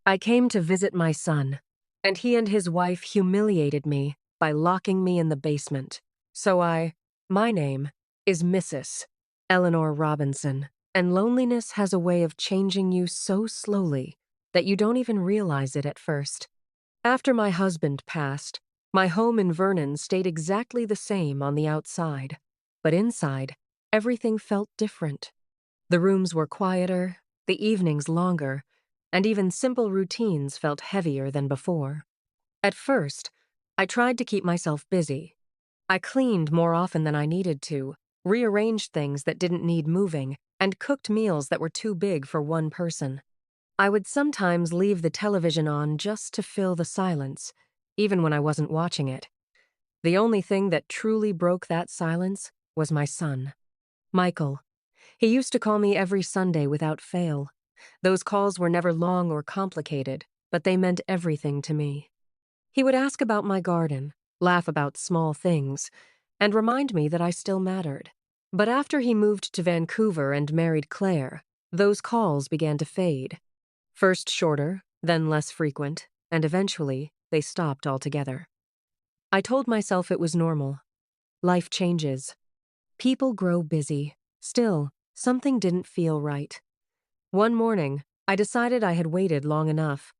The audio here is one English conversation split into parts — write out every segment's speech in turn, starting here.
I came to visit my son, and he and his wife humiliated me by locking me in the basement. My name is Mrs. Eleanor Robinson, and loneliness has a way of changing you so slowly that you don't even realize it at first. After my husband passed, my home in Vernon stayed exactly the same on the outside, but inside, everything felt different. The rooms were quieter, the evenings longer, and even simple routines felt heavier than before. At first, I tried to keep myself busy. I cleaned more often than I needed to, rearranged things that didn't need moving, and cooked meals that were too big for one person. I would sometimes leave the television on just to fill the silence, even when I wasn't watching it. The only thing that truly broke that silence was my son, Michael. He used to call me every Sunday without fail. Those calls were never long or complicated, but they meant everything to me. He would ask about my garden, laugh about small things, and remind me that I still mattered. But after he moved to Vancouver and married Claire, those calls began to fade. First shorter, then less frequent, and eventually they stopped altogether. I told myself it was normal. Life changes. People grow busy. Still, something didn't feel right. One morning, I decided I had waited long enough.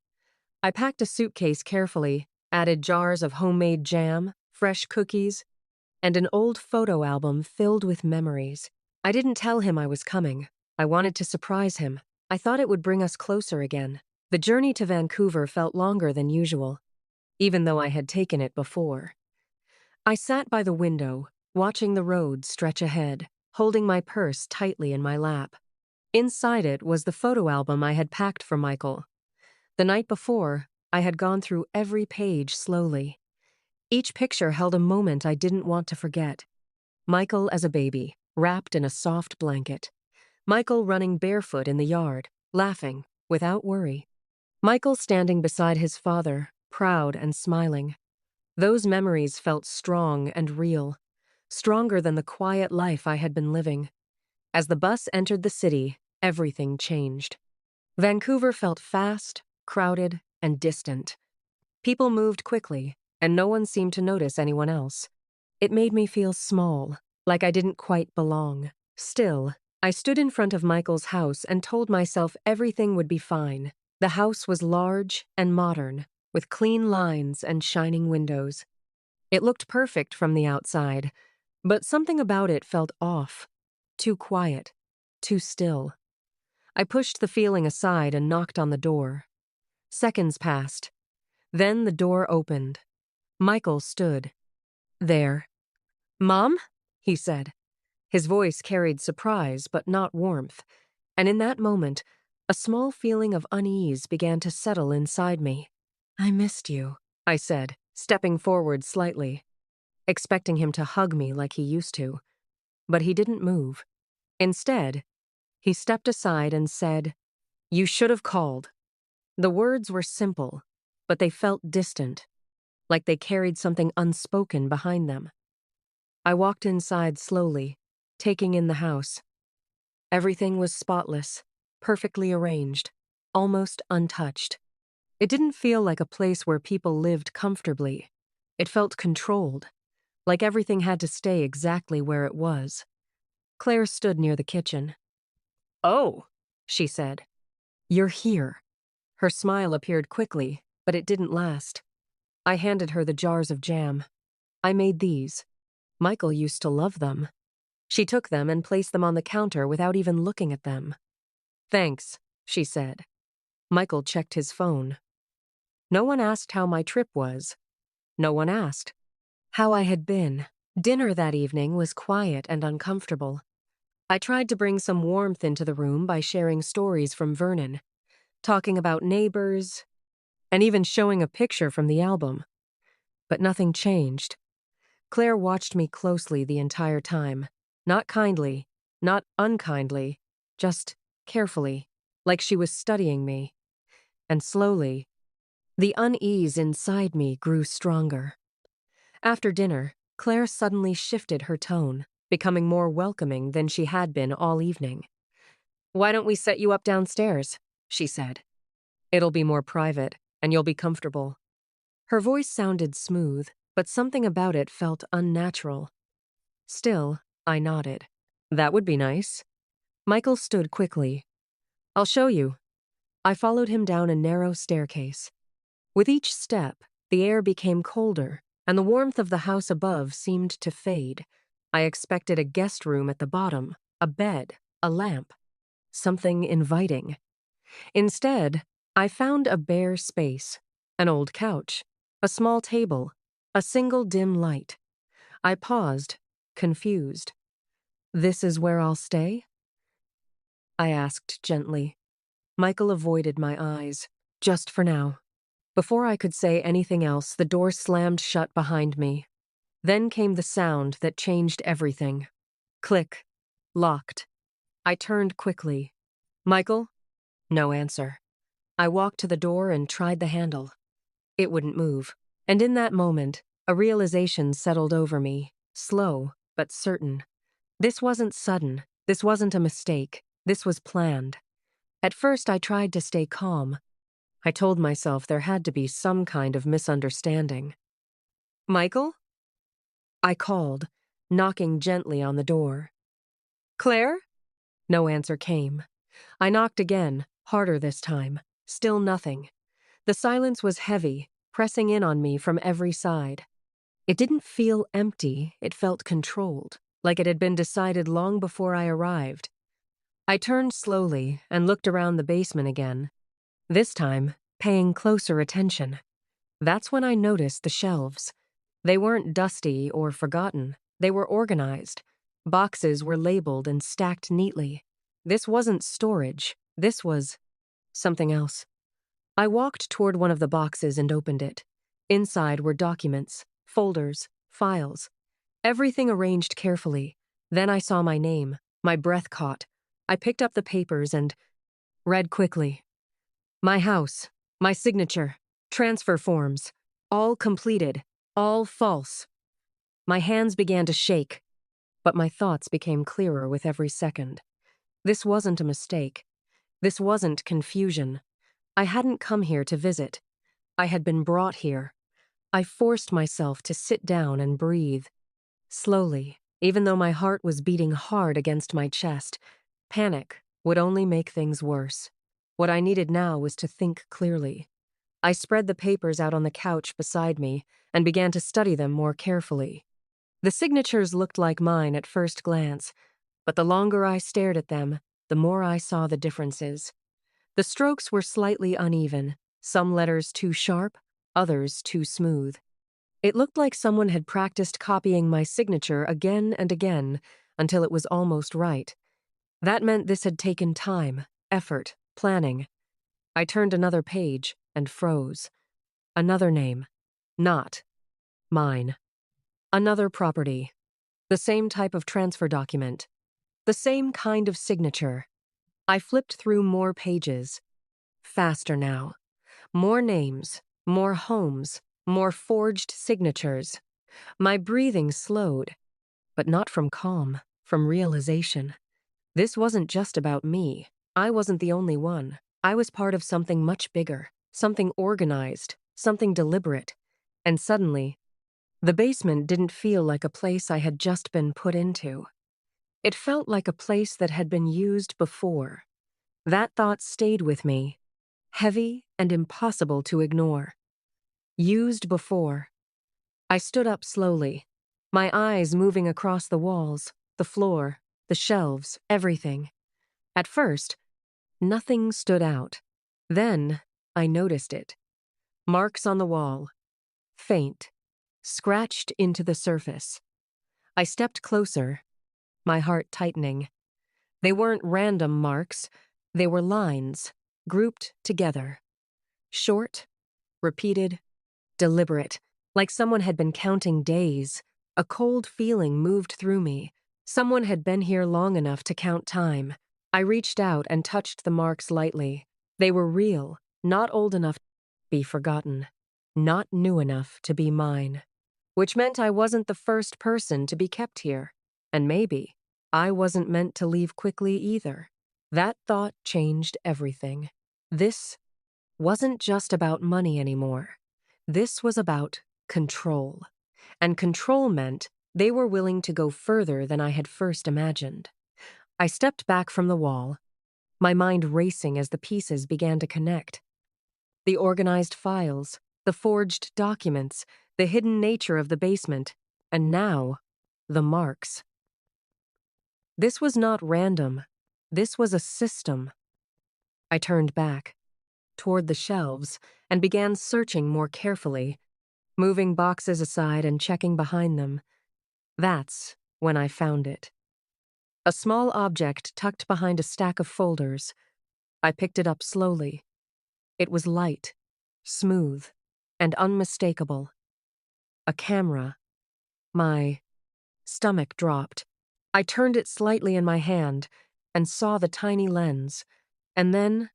I packed a suitcase carefully, added jars of homemade jam, fresh cookies, and an old photo album filled with memories. I didn't tell him I was coming. I wanted to surprise him. I thought it would bring us closer again. The journey to Vancouver felt longer than usual, even though I had taken it before. I sat by the window, watching the road stretch ahead, holding my purse tightly in my lap. Inside it was the photo album I had packed for Michael. The night before, I had gone through every page slowly. Each picture held a moment I didn't want to forget. Michael as a baby, wrapped in a soft blanket. Michael running barefoot in the yard, laughing, without worry. Michael standing beside his father, proud and smiling. Those memories felt strong and real, stronger than the quiet life I had been living. As the bus entered the city, everything changed. Vancouver felt fast, crowded, and distant. People moved quickly, and no one seemed to notice anyone else. It made me feel small, like I didn't quite belong. Still, I stood in front of Michael's house and told myself everything would be fine. The house was large and modern, with clean lines and shining windows. It looked perfect from the outside, but something about it felt off. Too quiet, too still. I pushed the feeling aside and knocked on the door. Seconds passed. Then the door opened. Michael stood. There. "Mom?" he said. His voice carried surprise but not warmth, and in that moment, a small feeling of unease began to settle inside me. "I missed you," I said, stepping forward slightly, expecting him to hug me like he used to. But he didn't move. Instead, he stepped aside and said, "You should have called." The words were simple, but they felt distant, like they carried something unspoken behind them. I walked inside slowly, taking in the house. Everything was spotless, perfectly arranged, almost untouched. It didn't feel like a place where people lived comfortably. It felt controlled, like everything had to stay exactly where it was. Claire stood near the kitchen. "Oh," she said. "You're here." Her smile appeared quickly, but it didn't last. I handed her the jars of jam. "I made these. Michael used to love them." She took them and placed them on the counter without even looking at them. "Thanks," she said. Michael checked his phone. No one asked how my trip was. No one asked how I had been. Dinner that evening was quiet and uncomfortable. I tried to bring some warmth into the room by sharing stories from Vernon, talking about neighbors, and even showing a picture from the album. But nothing changed. Claire watched me closely the entire time. Not kindly, not unkindly, just carefully, like she was studying me. And slowly, the unease inside me grew stronger. After dinner, Claire suddenly shifted her tone, becoming more welcoming than she had been all evening. "Why don't we set you up downstairs?" she said. It'll be more private, and you'll be comfortable. Her voice sounded smooth, but something about it felt unnatural. Still, I nodded. That would be nice. Michael stood quickly. I'll show you. I followed him down a narrow staircase. With each step, the air became colder, and the warmth of the house above seemed to fade. I expected a guest room at the bottom, a bed, a lamp, something inviting. Instead, I found a bare space, an old couch, a small table, a single dim light. I paused, confused. This is where I'll stay? I asked gently. Michael avoided my eyes, just for now. Before I could say anything else, the door slammed shut behind me. Then came the sound that changed everything. Click. Locked. I turned quickly. Michael? No answer. I walked to the door and tried the handle. It wouldn't move. And in that moment, a realization settled over me, slow but certain. This wasn't sudden. This wasn't a mistake. This was planned. At first, I tried to stay calm. I told myself there had to be some kind of misunderstanding. Michael? I called, knocking gently on the door. Claire? No answer came. I knocked again, harder this time. Still nothing. The silence was heavy, pressing in on me from every side. It didn't feel empty, it felt controlled, like it had been decided long before I arrived. I turned slowly and looked around the basement again, this time paying closer attention. That's when I noticed the shelves. They weren't dusty or forgotten. They were organized. Boxes were labeled and stacked neatly. This wasn't storage. This was something else. I walked toward one of the boxes and opened it. Inside were documents, folders, files. Everything arranged carefully. Then I saw my name. My breath caught. I picked up the papers and read quickly. My house, my signature, transfer forms, all completed, all false. My hands began to shake, but my thoughts became clearer with every second. This wasn't a mistake. This wasn't confusion. I hadn't come here to visit. I had been brought here. I forced myself to sit down and breathe. Slowly, even though my heart was beating hard against my chest, panic would only make things worse. What I needed now was to think clearly. I spread the papers out on the couch beside me and began to study them more carefully. The signatures looked like mine at first glance, but the longer I stared at them, the more I saw the differences. The strokes were slightly uneven, some letters too sharp, others too smooth. It looked like someone had practiced copying my signature again and again until it was almost right. That meant this had taken time, effort, planning. I turned another page and froze. Another name. Not mine. Another property. The same type of transfer document. The same kind of signature. I flipped through more pages. Faster now. More names, more homes, more forged signatures. My breathing slowed, but not from calm, from realization. This wasn't just about me. I wasn't the only one. I was part of something much bigger, something organized, something deliberate. And suddenly, the basement didn't feel like a place I had just been put into. It felt like a place that had been used before. That thought stayed with me, heavy and impossible to ignore. Used before. I stood up slowly, my eyes moving across the walls, the floor, the shelves, everything. At first, nothing stood out. Then, I noticed it. Marks on the wall. Faint. Scratched into the surface. I stepped closer, my heart tightening. They weren't random marks. They were lines, grouped together. Short, repeated, deliberate, like someone had been counting days. A cold feeling moved through me. Someone had been here long enough to count time. I reached out and touched the marks lightly. They were real, not old enough to be forgotten, not new enough to be mine. Which meant I wasn't the first person to be kept here. And maybe I wasn't meant to leave quickly either. That thought changed everything. This wasn't just about money anymore. This was about control. And control meant they were willing to go further than I had first imagined. I stepped back from the wall, my mind racing as the pieces began to connect. The organized files, the forged documents, the hidden nature of the basement, and now, the marks. This was not random. This was a system. I turned back, toward the shelves, and began searching more carefully, moving boxes aside and checking behind them. That's when I found it. A small object tucked behind a stack of folders. I picked it up slowly. It was light, smooth, and unmistakable. A camera. My stomach dropped. I turned it slightly in my hand and saw the tiny lens, and then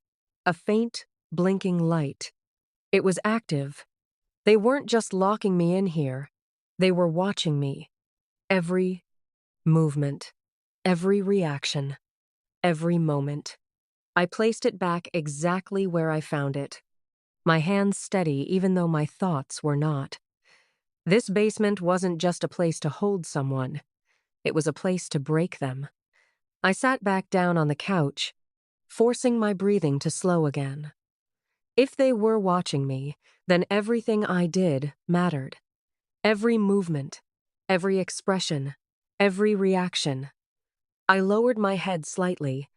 a faint, blinking light. It was active. They weren't just locking me in here. They were watching me. Every movement, every reaction, every moment. I placed it back exactly where I found it, my hands steady even though my thoughts were not. This basement wasn't just a place to hold someone. It was a place to break them. I sat back down on the couch, forcing my breathing to slow again. If they were watching me, then everything I did mattered. Every movement, every expression, every reaction. I lowered my head slightly,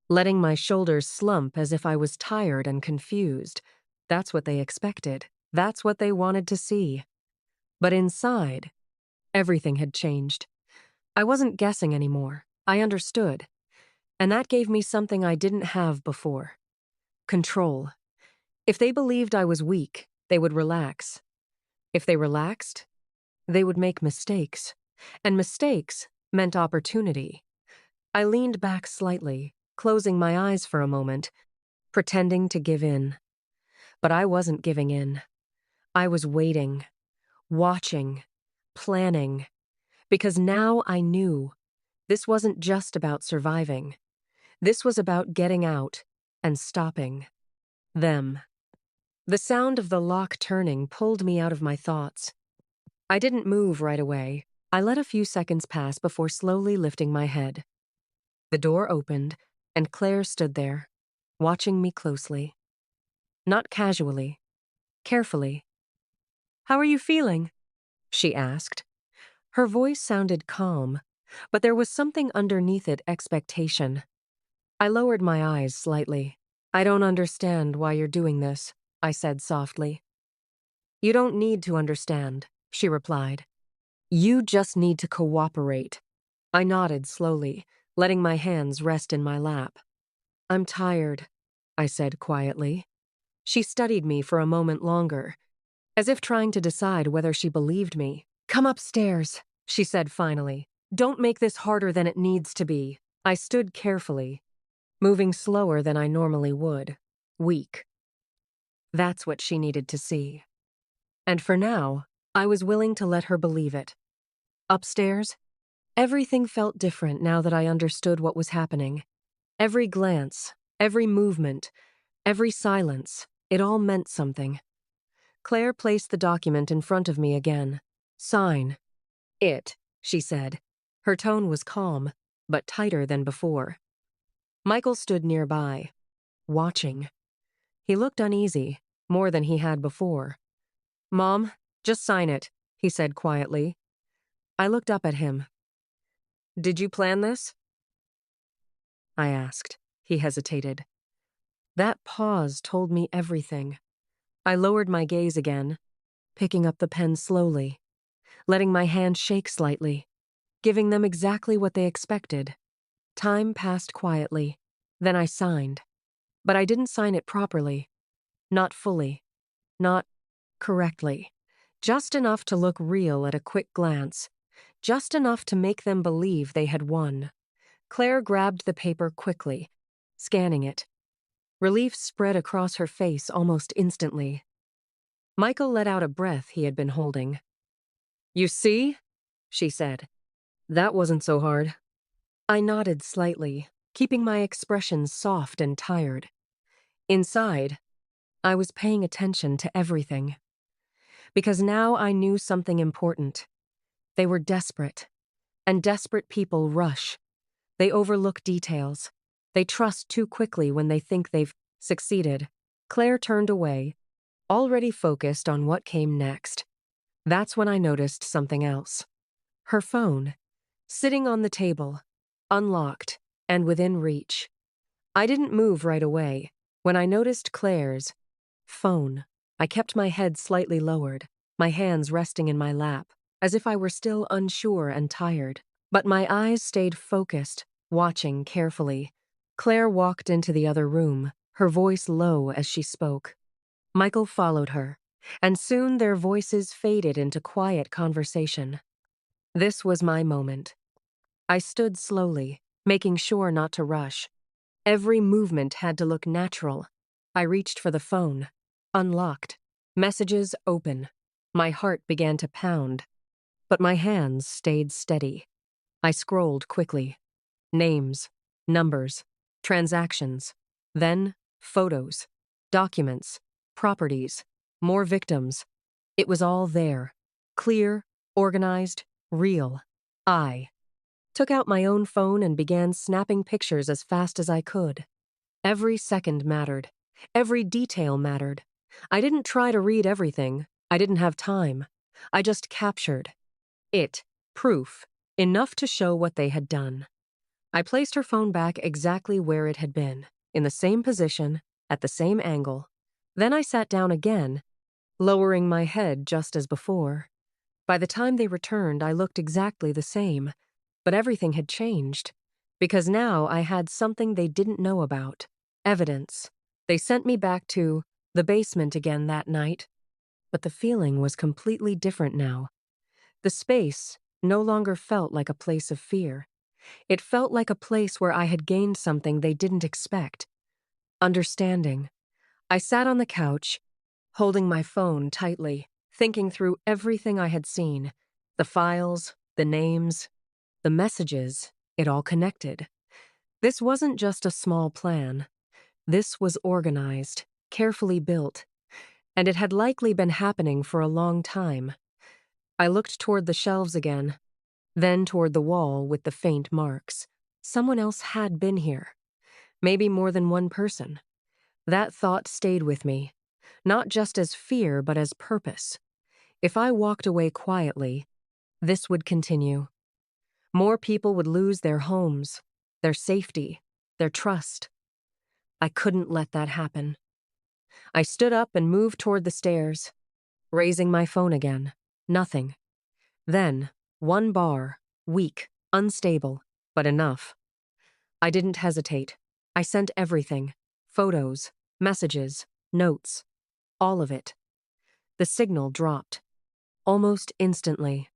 letting my shoulders slump as if I was tired and confused. That's what they expected. That's what they wanted to see. But inside, everything had changed. I wasn't guessing anymore. I understood. And that gave me something I didn't have before. Control. If they believed I was weak, they would relax. If they relaxed, they would make mistakes. And mistakes meant opportunity. I leaned back slightly, closing my eyes for a moment, pretending to give in. But I wasn't giving in. I was waiting, watching, planning. Because now I knew this wasn't just about surviving. This was about getting out and stopping them. The sound of the lock turning pulled me out of my thoughts. I didn't move right away. I let a few seconds pass before slowly lifting my head. The door opened, and Claire stood there, watching me closely. Not casually, carefully. "How are you feeling?" she asked. Her voice sounded calm, but there was something underneath it, expectation. I lowered my eyes slightly. "I don't understand why you're doing this," I said softly. "You don't need to understand," she replied. "You just need to cooperate." I nodded slowly, letting my hands rest in my lap. "I'm tired," I said quietly. She studied me for a moment longer, as if trying to decide whether she believed me. "Come upstairs," she said finally. "Don't make this harder than it needs to be." I stood carefully, moving slower than I normally would. Weak. That's what she needed to see. And for now, I was willing to let her believe it. Upstairs, everything felt different now that I understood what was happening. Every glance, every movement, every silence, it all meant something. Claire placed the document in front of me again. "Sign it," she said. Her tone was calm, but tighter than before. Michael stood nearby, watching. He looked uneasy, more than he had before. "Mom, just sign it," he said quietly. I looked up at him. "Did you plan this?" I asked. He hesitated. That pause told me everything. I lowered my gaze again, picking up the pen slowly, letting my hand shake slightly, giving them exactly what they expected. Time passed quietly. Then I signed. But I didn't sign it properly. Not fully. Not correctly. Just enough to look real at a quick glance. Just enough to make them believe they had won. Claire grabbed the paper quickly, scanning it. Relief spread across her face almost instantly. Michael let out a breath he had been holding. "You see?" she said. "That wasn't so hard." I nodded slightly, keeping my expression soft and tired. Inside, I was paying attention to everything. Because now I knew something important. They were desperate. And desperate people rush. They overlook details. They trust too quickly when they think they've succeeded. Claire turned away, already focused on what came next. That's when I noticed something else. Her phone, sitting on the table, unlocked, and within reach. I didn't move right away. When I noticed Claire's phone, I kept my head slightly lowered, my hands resting in my lap, as if I were still unsure and tired. But my eyes stayed focused, watching carefully. Claire walked into the other room, her voice low as she spoke. Michael followed her, and soon their voices faded into quiet conversation. This was my moment. I stood slowly, making sure not to rush. Every movement had to look natural. I reached for the phone. Unlocked. Messages open. My heart began to pound. But my hands stayed steady. I scrolled quickly. Names, numbers, transactions. Then, photos, documents, properties, more victims. It was all there. Clear, organized, real. I took out my own phone and began snapping pictures as fast as I could. Every second mattered. Every detail mattered. I didn't try to read everything. I didn't have time. I just captured it, proof, enough to show what they had done. I placed her phone back exactly where it had been, in the same position, at the same angle. Then I sat down again, lowering my head just as before. By the time they returned, I looked exactly the same, but everything had changed, because now I had something they didn't know about. Evidence. They sent me back to the basement again that night, but the feeling was completely different now. The space no longer felt like a place of fear. It felt like a place where I had gained something they didn't expect. Understanding. I sat on the couch, holding my phone tightly, thinking through everything I had seen. The files, the names, the messages, it all connected. This wasn't just a small plan. This was organized, carefully built, and it had likely been happening for a long time. I looked toward the shelves again, then toward the wall with the faint marks. Someone else had been here. Maybe more than one person. That thought stayed with me, not just as fear, but as purpose. If I walked away quietly, this would continue. More people would lose their homes, their safety, their trust. I couldn't let that happen. I stood up and moved toward the stairs, raising my phone again. Nothing. Then, one bar, weak, unstable, but enough. I didn't hesitate. I sent everything. Photos, messages, notes. All of it. The signal dropped. Almost instantly.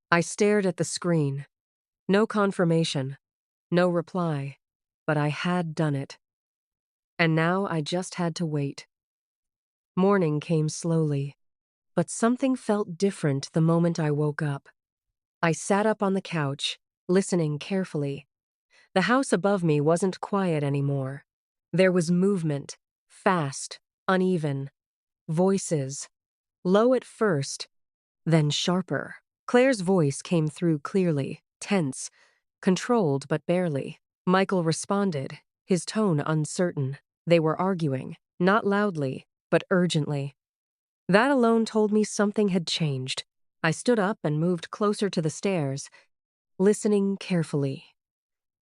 I stared at the screen. No confirmation. No reply. But I had done it. And now I just had to wait. Morning came slowly. But something felt different the moment I woke up. I sat up on the couch, listening carefully. The house above me wasn't quiet anymore. There was movement, fast, uneven. Voices. Low at first, then sharper. Claire's voice came through clearly, tense, controlled but barely. Michael responded, his tone uncertain. They were arguing, not loudly, but urgently. That alone told me something had changed. I stood up and moved closer to the stairs, listening carefully.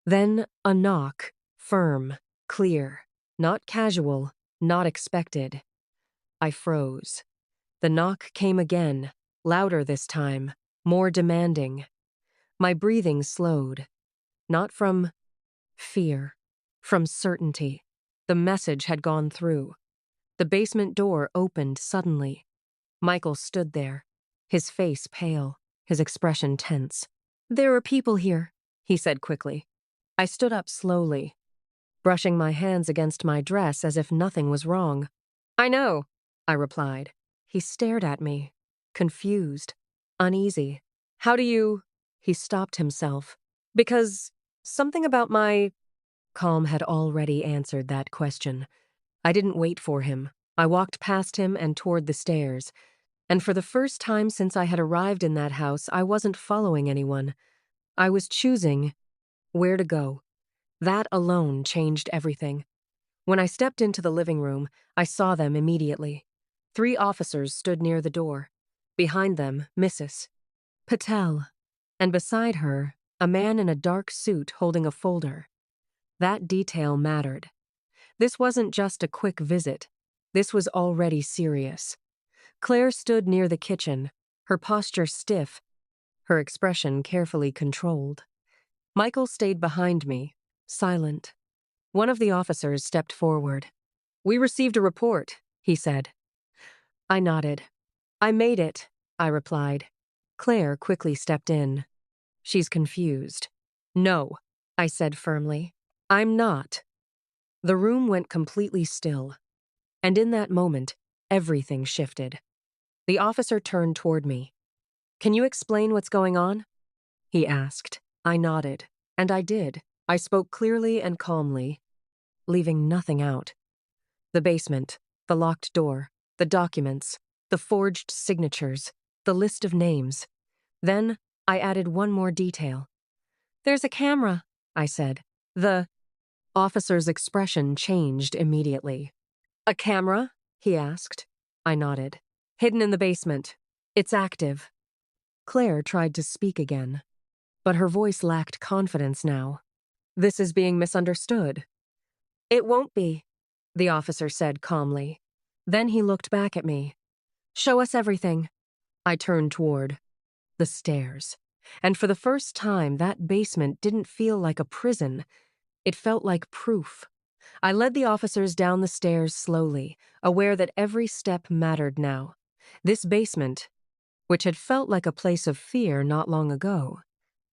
Then a knock, firm, clear, not casual, not expected. I froze. The knock came again, louder this time, more demanding. My breathing slowed. Not from fear, from certainty. The message had gone through. The basement door opened suddenly. Michael stood there, his face pale, his expression tense. "There are people here," he said quickly. I stood up slowly, brushing my hands against my dress as if nothing was wrong. "I know," I replied. He stared at me, confused, uneasy. "How do you—" He stopped himself. "Because something about my—" Calm had already answered that question. I didn't wait for him. I walked past him and toward the stairs, and for the first time since I had arrived in that house, I wasn't following anyone. I was choosing where to go. That alone changed everything. When I stepped into the living room, I saw them immediately. 3 officers stood near the door. Behind them, Mrs. Patel. And beside her, a man in a dark suit holding a folder. That detail mattered. This wasn't just a quick visit. This was already serious. Claire stood near the kitchen, her posture stiff, her expression carefully controlled. Michael stayed behind me, silent. One of the officers stepped forward. "We received a report," he said. I nodded. "I made it," I replied. Claire quickly stepped in. "She's confused." "No," I said firmly. "I'm not." The room went completely still. And in that moment, everything shifted. The officer turned toward me. "Can you explain what's going on?" he asked. I nodded, and I did. I spoke clearly and calmly, leaving nothing out. The basement, the locked door, the documents, the forged signatures, the list of names. Then I added one more detail. "There's a camera," I said. The officer's expression changed immediately. "A camera?" he asked. I nodded. "Hidden in the basement. It's active." Claire tried to speak again, but her voice lacked confidence now. "This is being misunderstood." "It won't be," the officer said calmly. Then he looked back at me. "Show us everything." I turned toward the stairs, and for the first time, that basement didn't feel like a prison. It felt like proof. I led the officers down the stairs slowly, aware that every step mattered now. This basement, which had felt like a place of fear not long ago,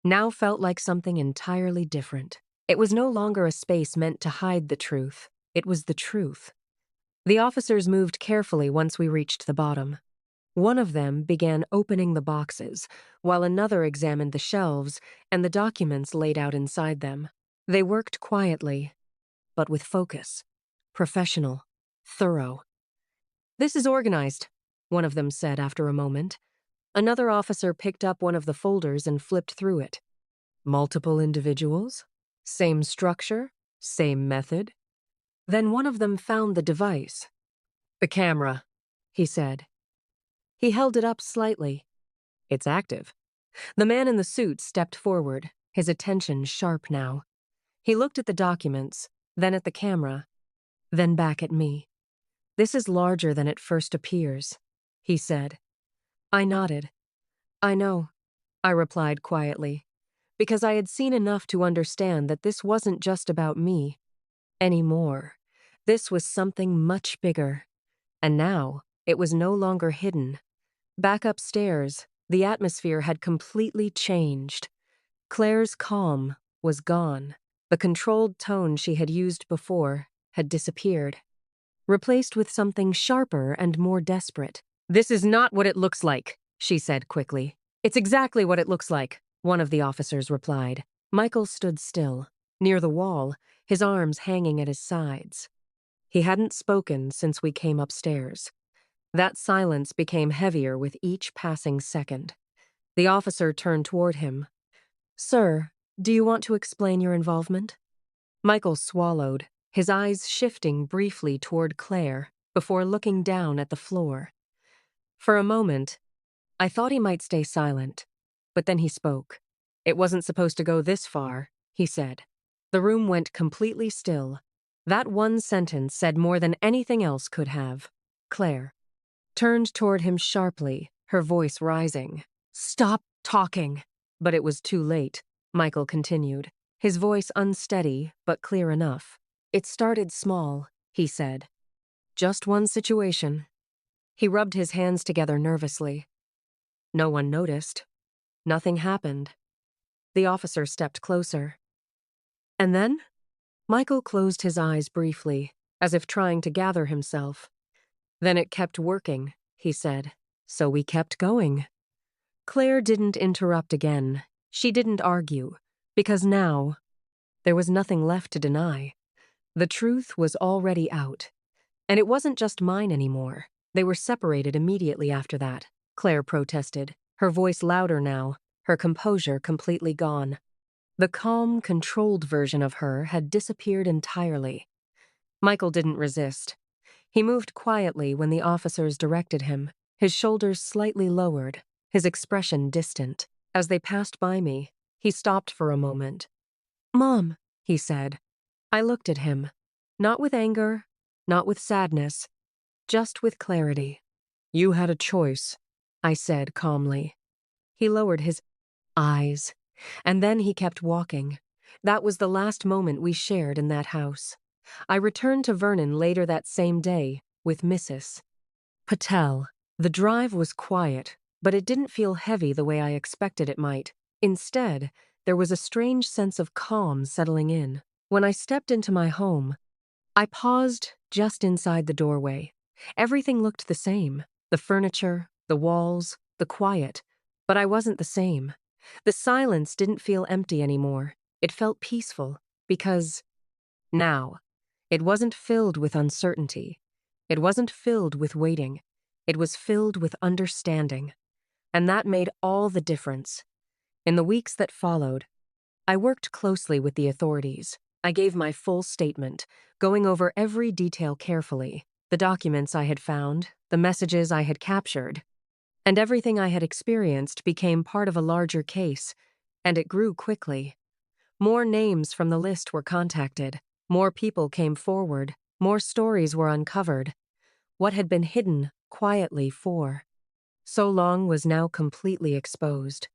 now felt like something entirely different. It was no longer a space meant to hide the truth. It was the truth. The officers moved carefully once we reached the bottom. One of them began opening the boxes, while another examined the shelves and the documents laid out inside them. They worked quietly, but with focus. Professional. Thorough. "This is organized," one of them said after a moment. Another officer picked up one of the folders and flipped through it. Multiple individuals? Same structure? Same method? Then one of them found the device. "The camera," he said. He held it up slightly. "It's active." The man in the suit stepped forward, his attention sharp now. He looked at the documents, then at the camera, then back at me. "This is larger than it first appears," he said. I nodded. "I know," I replied quietly, because I had seen enough to understand that this wasn't just about me anymore. This was something much bigger. And now, it was no longer hidden. Back upstairs, the atmosphere had completely changed. Claire's calm was gone. The controlled tone she had used before had disappeared, replaced with something sharper and more desperate. "This is not what it looks like," she said quickly. "It's exactly what it looks like," one of the officers replied. Michael stood still, near the wall, his arms hanging at his sides. He hadn't spoken since we came upstairs. That silence became heavier with each passing second. The officer turned toward him. "Sir, do you want to explain your involvement?" Michael swallowed, his eyes shifting briefly toward Claire before looking down at the floor. For a moment, I thought he might stay silent, but then he spoke. "It wasn't supposed to go this far," he said. The room went completely still. That one sentence said more than anything else could have. Claire turned toward him sharply, her voice rising. "Stop talking!" But it was too late, Michael continued, his voice unsteady but clear enough. "It started small," he said. "Just one situation." He rubbed his hands together nervously. No one noticed. Nothing happened. The officer stepped closer. "And then?" Michael closed his eyes briefly, as if trying to gather himself. "Then it kept working," he said. "So we kept going." Claire didn't interrupt again. She didn't argue, because now there was nothing left to deny. The truth was already out. And it wasn't just mine anymore. They were separated immediately after that, Claire protested, her voice louder now, her composure completely gone. The calm, controlled version of her had disappeared entirely. Michael didn't resist. He moved quietly when the officers directed him, his shoulders slightly lowered, his expression distant. As they passed by me, he stopped for a moment. "Mom," he said. I looked at him, not with anger, not with sadness, just with clarity. "You had a choice," I said calmly. He lowered his eyes, and then he kept walking. That was the last moment we shared in that house. I returned to Vernon later that same day with Mrs. Patel. The drive was quiet, but it didn't feel heavy the way I expected it might. Instead, there was a strange sense of calm settling in. When I stepped into my home, I paused just inside the doorway. Everything looked the same. The furniture, the walls, the quiet. But I wasn't the same. The silence didn't feel empty anymore. It felt peaceful, because now, it wasn't filled with uncertainty. It wasn't filled with waiting. It was filled with understanding. And that made all the difference. In the weeks that followed, I worked closely with the authorities. I gave my full statement, going over every detail carefully, the documents I had found, the messages I had captured, and everything I had experienced became part of a larger case, and it grew quickly. More names from the list were contacted, more people came forward, more stories were uncovered. What had been hidden quietly for so long was now completely exposed.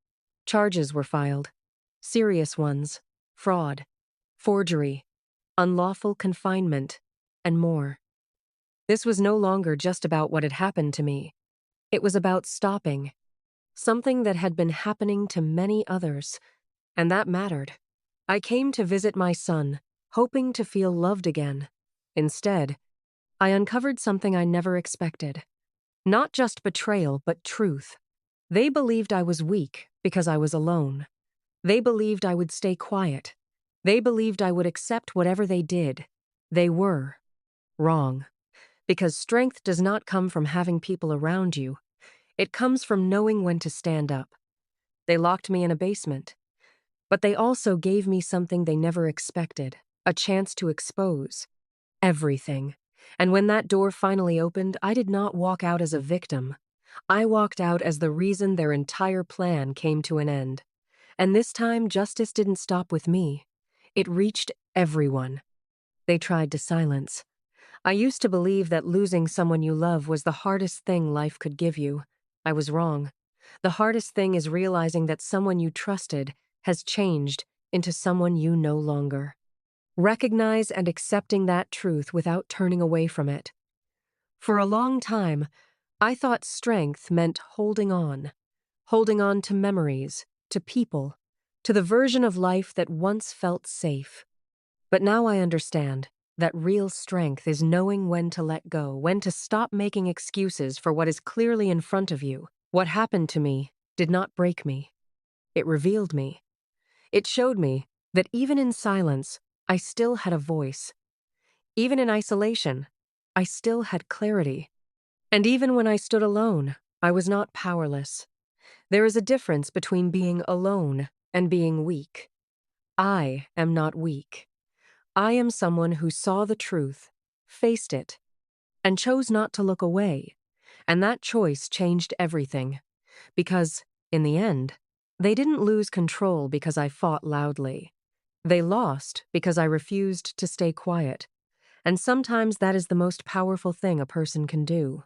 Charges were filed, serious ones, fraud, forgery, unlawful confinement, and more. This was no longer just about what had happened to me. It was about stopping something that had been happening to many others, and that mattered. I came to visit my son, hoping to feel loved again. Instead, I uncovered something I never expected. Not just betrayal, but truth. They believed I was weak because I was alone. They believed I would stay quiet. They believed I would accept whatever they did. They were wrong. Because strength does not come from having people around you. It comes from knowing when to stand up. They locked me in a basement. But they also gave me something they never expected, a chance to expose everything. And when that door finally opened, I did not walk out as a victim. I walked out as the reason their entire plan came to an end. And this time, justice didn't stop with me. It reached everyone. They tried to silence. I used to believe that losing someone you love was the hardest thing life could give you. I was wrong. The hardest thing is realizing that someone you trusted has changed into someone you no longer. Recognize and accepting that truth without turning away from it. For a long time, I thought strength meant holding on to memories, to people, to the version of life that once felt safe. But now I understand that real strength is knowing when to let go, when to stop making excuses for what is clearly in front of you. What happened to me did not break me. It revealed me. It showed me that even in silence, I still had a voice. Even in isolation, I still had clarity. And even when I stood alone, I was not powerless. There is a difference between being alone and being weak. I am not weak. I am someone who saw the truth, faced it, and chose not to look away. And that choice changed everything. Because, in the end, they didn't lose control because I fought loudly. They lost because I refused to stay quiet. And sometimes that is the most powerful thing a person can do.